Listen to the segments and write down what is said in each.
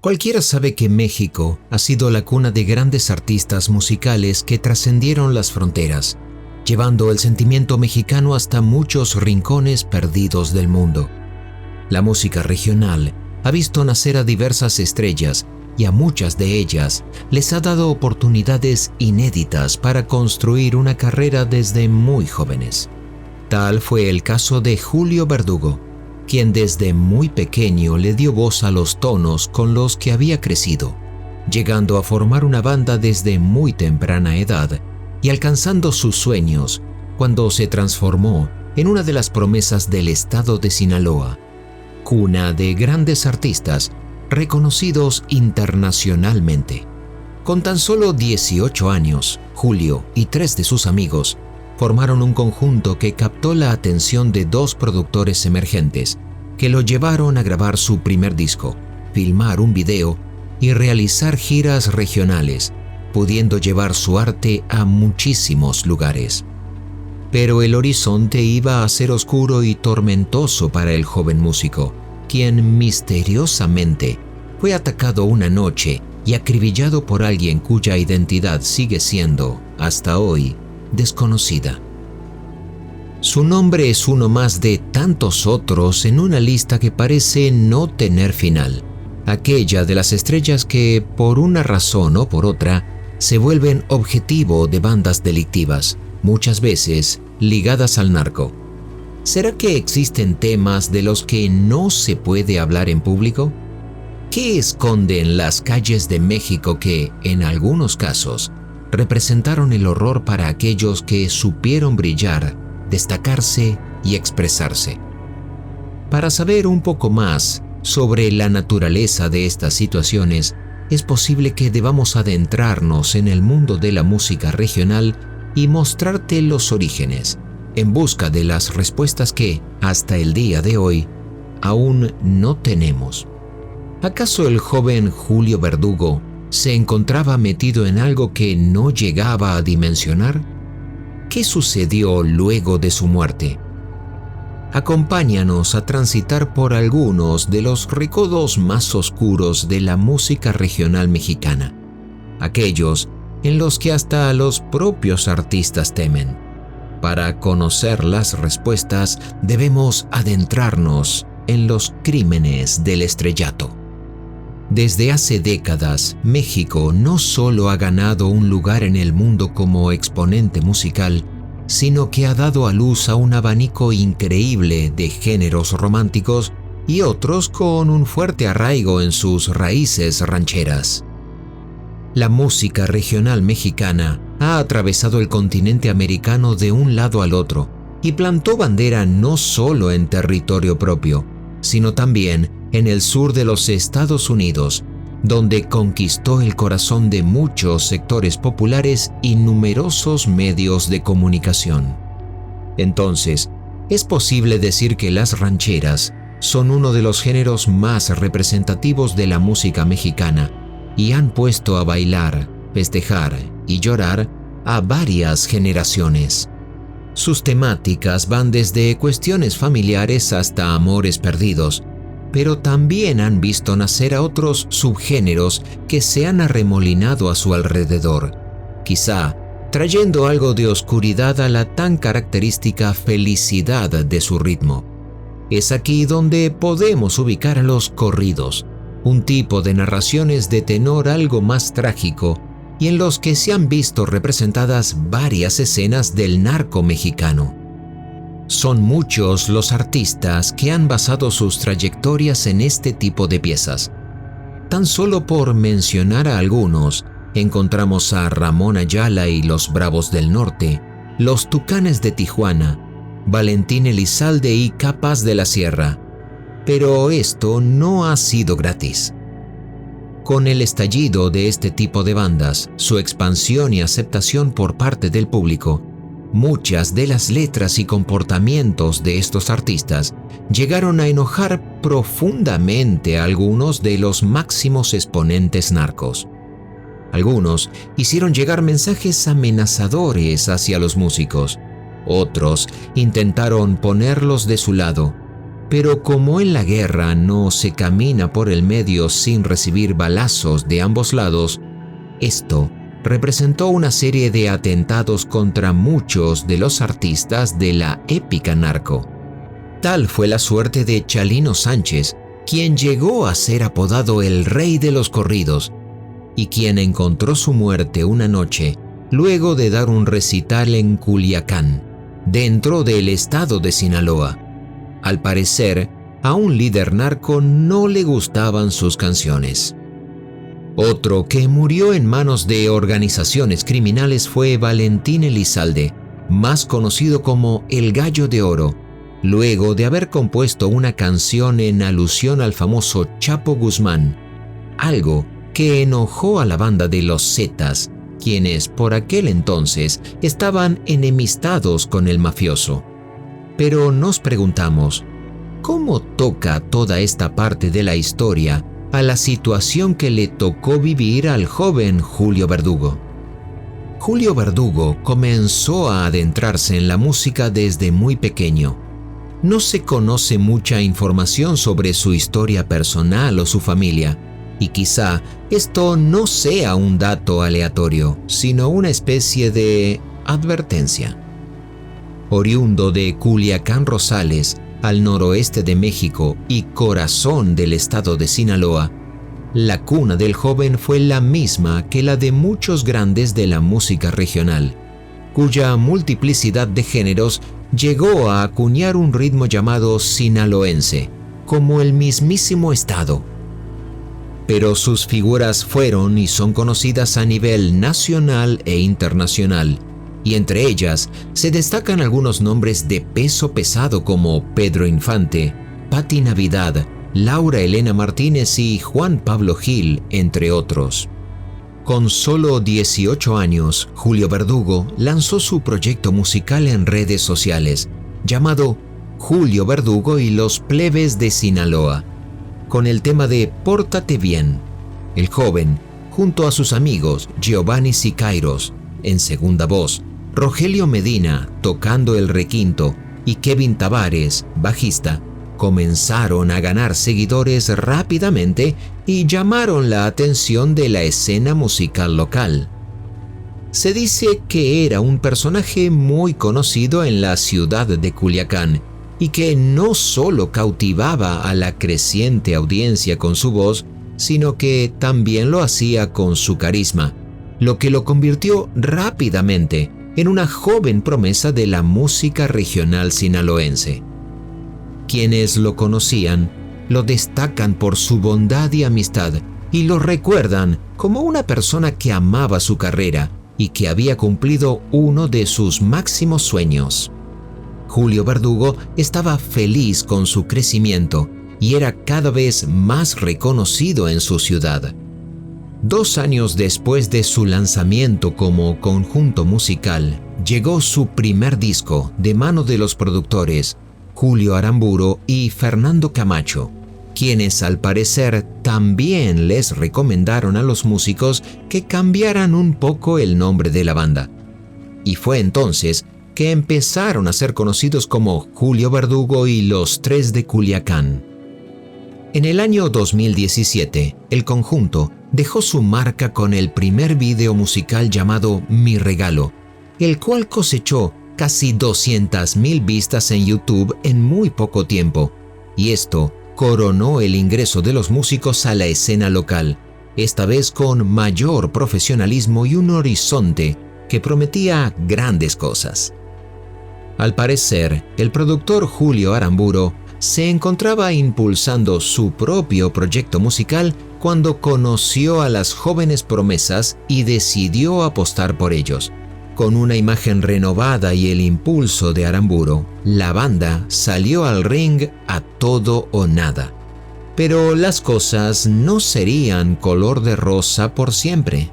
Cualquiera sabe que México ha sido la cuna de grandes artistas musicales que trascendieron las fronteras, llevando el sentimiento mexicano hasta muchos rincones perdidos del mundo. La música regional ha visto nacer a diversas estrellas y a muchas de ellas les ha dado oportunidades inéditas para construir una carrera desde muy jóvenes. Tal fue el caso de Julio Verdugo, quien desde muy pequeño le dio voz a los tonos con los que había crecido, llegando a formar una banda desde muy temprana edad y alcanzando sus sueños cuando se transformó en una de las promesas del estado de Sinaloa, cuna de grandes artistas reconocidos internacionalmente. Con tan solo 18 años, Julio y 3 de sus amigos formaron un conjunto que captó la atención de 2 productores emergentes que lo llevaron a grabar su primer disco, filmar un video y realizar giras regionales, pudiendo llevar su arte a muchísimos lugares. Pero el horizonte iba a ser oscuro y tormentoso para el joven músico, quien misteriosamente fue atacado una noche y acribillado por alguien cuya identidad sigue siendo, hasta hoy, desconocida. Su nombre es uno más de tantos otros en una lista que parece no tener final, aquella de las estrellas que, por una razón o por otra, se vuelven objetivo de bandas delictivas, muchas veces ligadas al narco. ¿Será que existen temas de los que no se puede hablar en público? ¿Qué esconden las calles de México que, en algunos casos, representaron el horror para aquellos que supieron brillar, destacarse y expresarse? Para saber un poco más sobre la naturaleza de estas situaciones, es posible que debamos adentrarnos en el mundo de la música regional y mostrarte los orígenes, en busca de las respuestas que, hasta el día de hoy, aún no tenemos. ¿Acaso el joven Julio Verdugo se encontraba metido en algo que no llegaba a dimensionar? ¿Qué sucedió luego de su muerte? Acompáñanos a transitar por algunos de los recodos más oscuros de la música regional mexicana, aquellos en los que hasta los propios artistas temen. Para conocer las respuestas, debemos adentrarnos en los crímenes del estrellato. Desde hace décadas, México no solo ha ganado un lugar en el mundo como exponente musical, sino que ha dado a luz a un abanico increíble de géneros románticos y otros con un fuerte arraigo en sus raíces rancheras. La música regional mexicana ha atravesado el continente americano de un lado al otro y plantó bandera no solo en territorio propio, sino también en el sur de los Estados Unidos, donde conquistó el corazón de muchos sectores populares y numerosos medios de comunicación. Entonces, es posible decir que las rancheras son uno de los géneros más representativos de la música mexicana y han puesto a bailar, festejar y llorar a varias generaciones. Sus temáticas van desde cuestiones familiares hasta amores perdidos, pero también han visto nacer a otros subgéneros que se han arremolinado a su alrededor, quizá trayendo algo de oscuridad a la tan característica felicidad de su ritmo. Es aquí donde podemos ubicar a los corridos, un tipo de narraciones de tenor algo más trágico y en los que se han visto representadas varias escenas del narco mexicano. Son muchos los artistas que han basado sus trayectorias en este tipo de piezas. Tan solo por mencionar a algunos, encontramos a Ramón Ayala y los Bravos del Norte, los Tucanes de Tijuana, Valentín Elizalde y Capas de la Sierra. Pero esto no ha sido gratis. Con el estallido de este tipo de bandas, su expansión y aceptación por parte del público, muchas de las letras y comportamientos de estos artistas llegaron a enojar profundamente a algunos de los máximos exponentes narcos. Algunos hicieron llegar mensajes amenazadores hacia los músicos, otros intentaron ponerlos de su lado, Pero como en la guerra no se camina por el medio sin recibir balazos de ambos lados, esto representó una serie de atentados contra muchos de los artistas de la épica narco. Tal fue la suerte de Chalino Sánchez, quien llegó a ser apodado el Rey de los Corridos, y quien encontró su muerte una noche luego de dar un recital en Culiacán, dentro del estado de Sinaloa. Al parecer, a un líder narco no le gustaban sus canciones. Otro que murió en manos de organizaciones criminales fue Valentín Elizalde, más conocido como El Gallo de Oro, luego de haber compuesto una canción en alusión al famoso Chapo Guzmán, algo que enojó a la banda de los Zetas, quienes por aquel entonces estaban enemistados con el mafioso. Pero nos preguntamos, ¿cómo toca toda esta parte de la historia a la situación que le tocó vivir al joven Julio Verdugo? Julio Verdugo comenzó a adentrarse en la música desde muy pequeño. No se conoce mucha información sobre su historia personal o su familia, y quizá esto no sea un dato aleatorio, sino una especie de advertencia. Oriundo de Culiacán Rosales, al noroeste de México y corazón del estado de Sinaloa, la cuna del joven fue la misma que la de muchos grandes de la música regional, cuya multiplicidad de géneros llegó a acuñar un ritmo llamado sinaloense, como el mismísimo estado. Pero sus figuras fueron y son conocidas a nivel nacional e internacional, y entre ellas se destacan algunos nombres de peso pesado como Pedro Infante, Patti Navidad, Laura Elena Martínez y Juan Pablo Gil, entre otros. Con solo 18 años, Julio Verdugo lanzó su proyecto musical en redes sociales, llamado Julio Verdugo y los Plebes de Sinaloa, con el tema de Pórtate Bien. El joven, junto a sus amigos Giovanni Sicairos, en segunda voz, Rogelio Medina, tocando el requinto, y Kevin Tavares, bajista, comenzaron a ganar seguidores rápidamente y llamaron la atención de la escena musical local. Se dice que era un personaje muy conocido en la ciudad de Culiacán y que no solo cautivaba a la creciente audiencia con su voz, sino que también lo hacía con su carisma, lo que lo convirtió rápidamente en una joven promesa de la música regional sinaloense. Quienes lo conocían lo destacan por su bondad y amistad y lo recuerdan como una persona que amaba su carrera y que había cumplido uno de sus máximos sueños. Julio Verdugo estaba feliz con su crecimiento y era cada vez más reconocido en su ciudad. 2 años después de su lanzamiento como conjunto musical, llegó su primer disco de mano de los productores Julio Aramburo y Fernando Camacho, quienes al parecer también les recomendaron a los músicos que cambiaran un poco el nombre de la banda. Y fue entonces que empezaron a ser conocidos como Julio Verdugo y los Tres de Culiacán. En el año 2017, el conjunto dejó su marca con el primer video musical llamado Mi Regalo, el cual cosechó casi 200,000 vistas en YouTube en muy poco tiempo, y esto coronó el ingreso de los músicos a la escena local, esta vez con mayor profesionalismo y un horizonte que prometía grandes cosas. Al parecer, el productor Julio Aramburo se encontraba impulsando su propio proyecto musical cuando conoció a las jóvenes promesas y decidió apostar por ellos. Con una imagen renovada y el impulso de Aramburo, la banda salió al ring a todo o nada. Pero las cosas no serían color de rosa por siempre.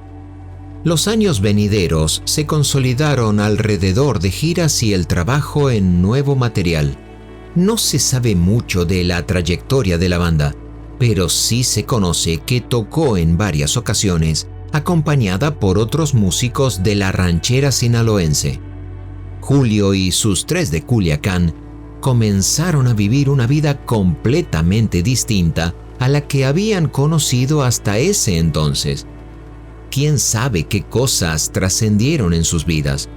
Los años venideros se consolidaron alrededor de giras y el trabajo en nuevo material. No se sabe mucho de la trayectoria de la banda, pero sí se conoce que tocó en varias ocasiones, acompañada por otros músicos de la ranchera sinaloense. Julio y sus Tres de Culiacán comenzaron a vivir una vida completamente distinta a la que habían conocido hasta ese entonces. ¿Quién sabe qué cosas trascendieron en sus vidas?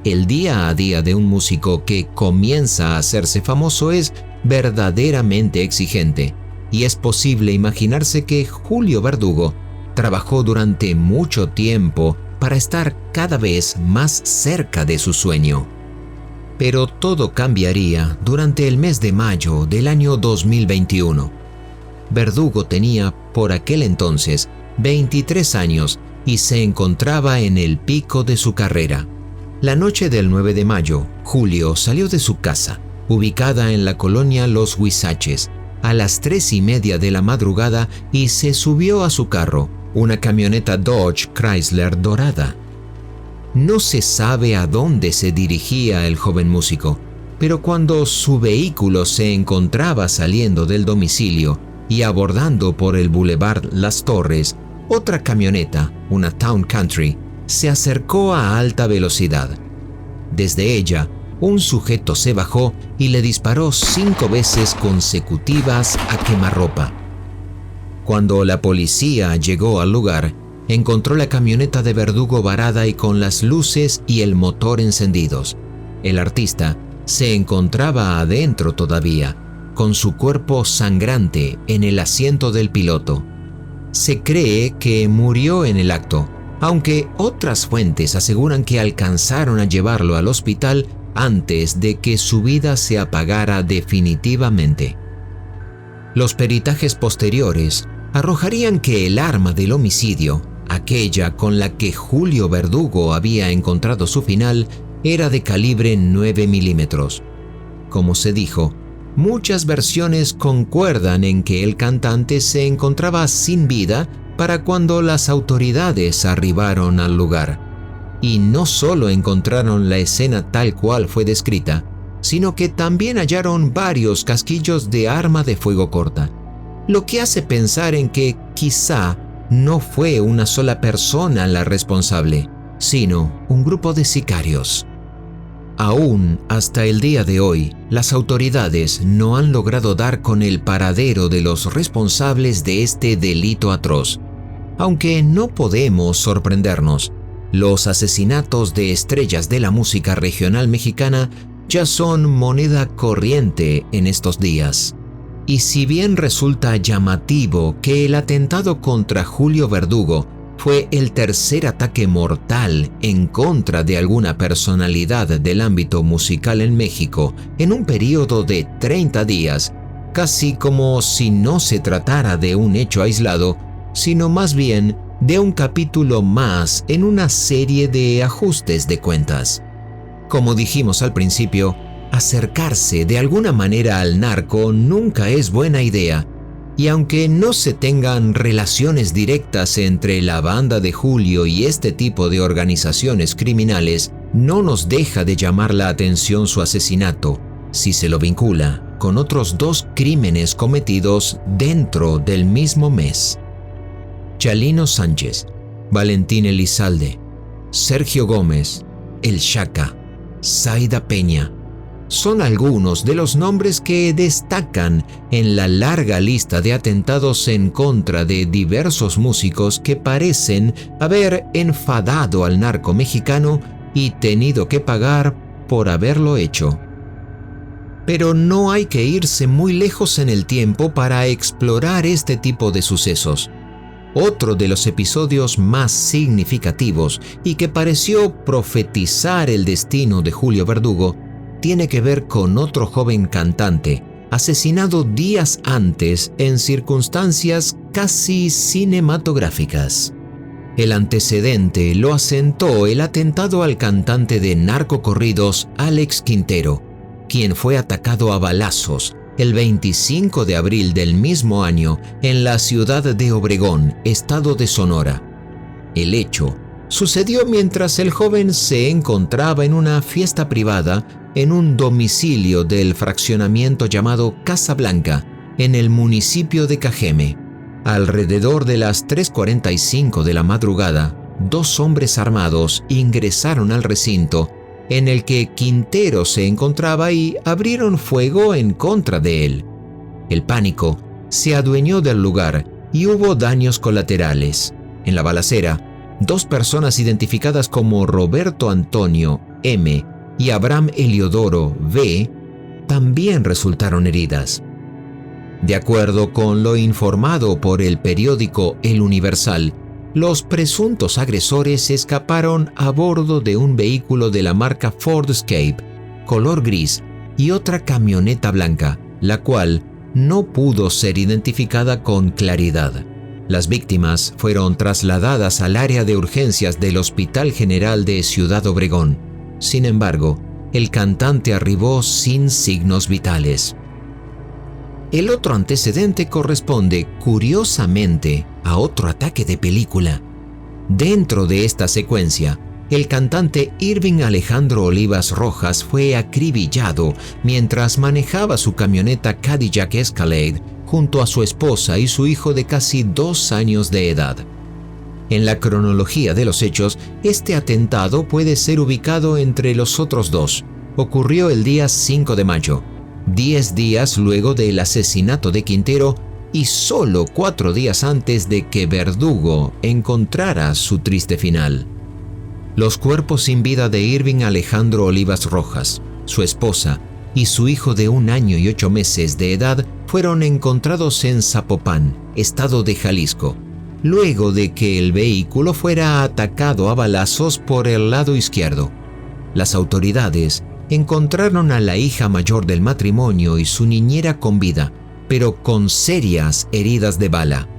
El día a día de un músico que comienza a hacerse famoso es verdaderamente exigente, y es posible imaginarse que Julio Verdugo trabajó durante mucho tiempo para estar cada vez más cerca de su sueño. Pero todo cambiaría durante el mes de mayo del año 2021. Verdugo tenía por aquel entonces 23 años y se encontraba en el pico de su carrera. La noche del 9 de mayo, Julio salió de su casa, ubicada en la colonia Los Huizaches, a las 3:30 de la madrugada y se subió a su carro, una camioneta Dodge Chrysler dorada. No se sabe a dónde se dirigía el joven músico, pero cuando su vehículo se encontraba saliendo del domicilio y abordando por el Boulevard Las Torres, otra camioneta, una Town Country, se acercó a alta velocidad. Desde ella, un sujeto se bajó y le disparó 5 veces consecutivas a quemarropa. Cuando la policía llegó al lugar, encontró la camioneta de Verdugo varada y con las luces y el motor encendidos. El artista se encontraba adentro todavía, con su cuerpo sangrante en el asiento del piloto. Se cree que murió en el acto, aunque otras fuentes aseguran que alcanzaron a llevarlo al hospital antes de que su vida se apagara definitivamente. Los peritajes posteriores arrojarían que el arma del homicidio, aquella con la que Julio Verdugo había encontrado su final, era de calibre 9 milímetros. Como se dijo, muchas versiones concuerdan en que el cantante se encontraba sin vida para cuando las autoridades arribaron al lugar. Y no solo encontraron la escena tal cual fue descrita, sino que también hallaron varios casquillos de arma de fuego corta, lo que hace pensar en que quizá no fue una sola persona la responsable, sino un grupo de sicarios. Aún hasta el día de hoy, las autoridades no han logrado dar con el paradero de los responsables de este delito atroz. Aunque no podemos sorprendernos, los asesinatos de estrellas de la música regional mexicana ya son moneda corriente en estos días. Y si bien resulta llamativo que el atentado contra Julio Verdugo fue el tercer ataque mortal en contra de alguna personalidad del ámbito musical en México en un periodo de 30 días, casi como si no se tratara de un hecho aislado, sino más bien de un capítulo más en una serie de ajustes de cuentas. Como dijimos al principio, acercarse de alguna manera al narco nunca es buena idea, y aunque no se tengan relaciones directas entre la banda de Julio y este tipo de organizaciones criminales, no nos deja de llamar la atención su asesinato, si se lo vincula con otros 2 crímenes cometidos dentro del mismo mes. Chalino Sánchez, Valentín Elizalde, Sergio Gómez, El Chaca, Zaida Peña, son algunos de los nombres que destacan en la larga lista de atentados en contra de diversos músicos que parecen haber enfadado al narco mexicano y tenido que pagar por haberlo hecho. Pero no hay que irse muy lejos en el tiempo para explorar este tipo de sucesos. Otro de los episodios más significativos y que pareció profetizar el destino de Julio Verdugo tiene que ver con otro joven cantante asesinado días antes en circunstancias casi cinematográficas. El antecedente lo asentó el atentado al cantante de narcocorridos Alex Quintero, quien fue atacado a balazos el 25 de abril del mismo año en la ciudad de Obregón, estado de Sonora. El hecho sucedió mientras el joven se encontraba en una fiesta privada en un domicilio del fraccionamiento llamado Casa Blanca, en el municipio de Cajeme. Alrededor de las 3:45 de la madrugada, 2 hombres armados ingresaron al recinto en el que Quintero se encontraba y abrieron fuego en contra de él. El pánico se adueñó del lugar y hubo daños colaterales. En la balacera, 2 personas identificadas como Roberto Antonio M. y Abraham Eliodoro V. también resultaron heridas. De acuerdo con lo informado por el periódico El Universal, los presuntos agresores escaparon a bordo de un vehículo de la marca Ford Escape, color gris, y otra camioneta blanca, la cual no pudo ser identificada con claridad. Las víctimas fueron trasladadas al área de urgencias del Hospital General de Ciudad Obregón. Sin embargo, el cantante arribó sin signos vitales. El otro antecedente corresponde, curiosamente, a otro ataque de película. Dentro de esta secuencia, el cantante Irving Alejandro Olivas Rojas fue acribillado mientras manejaba su camioneta Cadillac Escalade junto a su esposa y su hijo de casi 2 años de edad. En la cronología de los hechos, este atentado puede ser ubicado entre los otros 2. Ocurrió el día 5 de mayo, 10 días luego del asesinato de Quintero y solo 4 días antes de que Verdugo encontrara su triste final. Los cuerpos sin vida de Irving Alejandro Olivas Rojas, su esposa y su hijo de 1 año y 8 meses de edad fueron encontrados en Zapopan, estado de Jalisco, luego de que el vehículo fuera atacado a balazos por el lado izquierdo. Las autoridades encontraron a la hija mayor del matrimonio y su niñera con vida, pero con serias heridas de bala.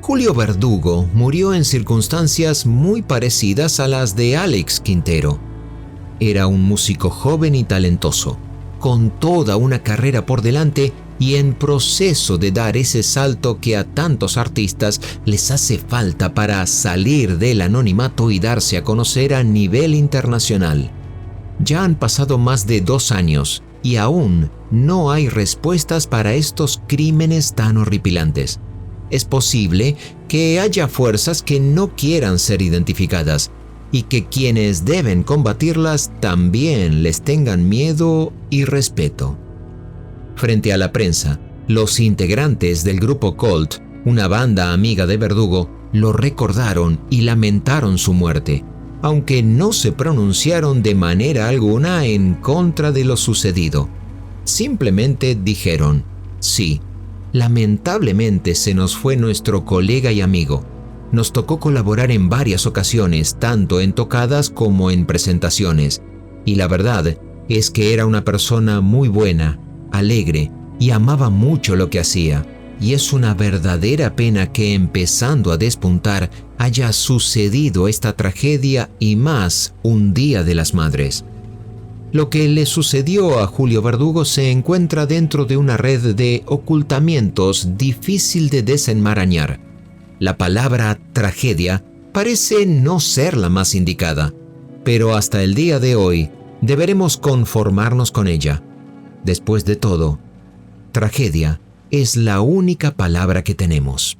Julio Verdugo murió en circunstancias muy parecidas a las de Alex Quintero. Era un músico joven y talentoso, con toda una carrera por delante y en proceso de dar ese salto que a tantos artistas les hace falta para salir del anonimato y darse a conocer a nivel internacional. Ya han pasado más de 2 años y aún no hay respuestas para estos crímenes tan horripilantes. Es posible que haya fuerzas que no quieran ser identificadas y que quienes deben combatirlas también les tengan miedo y respeto. Frente a la prensa, los integrantes del grupo Colt, una banda amiga de Verdugo, lo recordaron y lamentaron su muerte, aunque no se pronunciaron de manera alguna en contra de lo sucedido. Simplemente dijeron, sí, lamentablemente se nos fue nuestro colega y amigo. Nos tocó colaborar en varias ocasiones, tanto en tocadas como en presentaciones, y la verdad es que era una persona muy buena, alegre y amaba mucho lo que hacía. Y es una verdadera pena que empezando a despuntar haya sucedido esta tragedia y más un Día de las Madres. Lo que le sucedió a Julio Verdugo se encuentra dentro de una red de ocultamientos difícil de desenmarañar. La palabra tragedia parece no ser la más indicada, pero hasta el día de hoy deberemos conformarnos con ella. Después de todo, tragedia es la única palabra que tenemos.